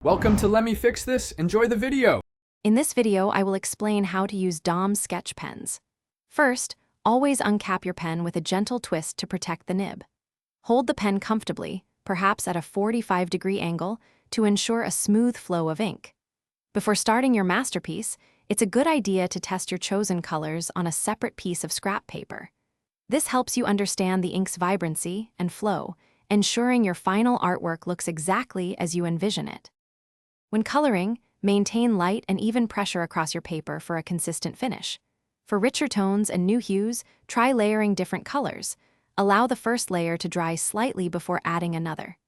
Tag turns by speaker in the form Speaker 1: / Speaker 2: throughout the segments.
Speaker 1: Welcome to Let Me Fix This. Enjoy the video.
Speaker 2: In this video, I will explain how to use Dom sketch pens. First, always uncap your pen with a gentle twist to protect the nib. Hold the pen comfortably, perhaps at a 45-degree angle, to ensure a smooth flow of ink. Before starting your masterpiece, it's a good idea to test your chosen colors on a separate piece of scrap paper. This helps you understand the ink's vibrancy and flow, ensuring your final artwork looks exactly as you envision it. When coloring, maintain light and even pressure across your paper for a consistent finish. For richer tones and new hues, try layering different colors. Allow the first layer to dry slightly before adding another.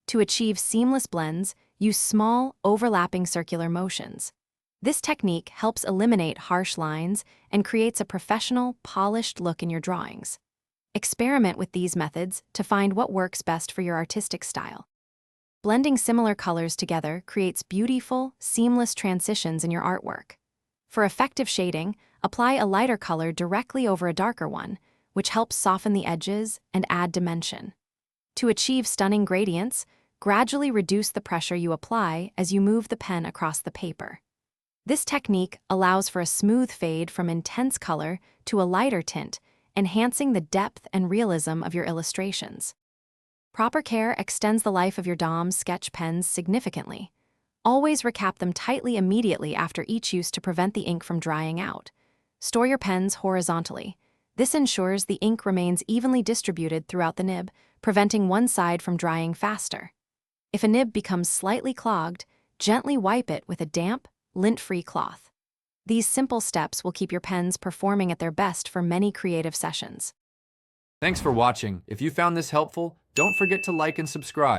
Speaker 2: To achieve seamless blends, use small, overlapping circular motions. This technique helps eliminate harsh lines and creates a professional, polished look in your drawings. Experiment with these methods to find what works best for your artistic style. Blending similar colors together creates beautiful, seamless transitions in your artwork. For effective shading, apply a lighter color directly over a darker one, which helps soften the edges and add dimension. To achieve stunning gradients, gradually reduce the pressure you apply as you move the pen across the paper. This technique allows for a smooth fade from intense color to a lighter tint, enhancing the depth and realism of your illustrations. Proper care extends the life of your Dom sketch pens significantly. Always recap them tightly immediately after each use to prevent the ink from drying out. Store your pens horizontally. This ensures the ink remains evenly distributed throughout the nib, preventing one side from drying faster. If a nib becomes slightly clogged, gently wipe it with a damp, lint-free cloth. These simple steps will keep your pens performing at their best for many creative sessions.
Speaker 1: Thanks for watching. If you found this helpful, don't forget to like and subscribe.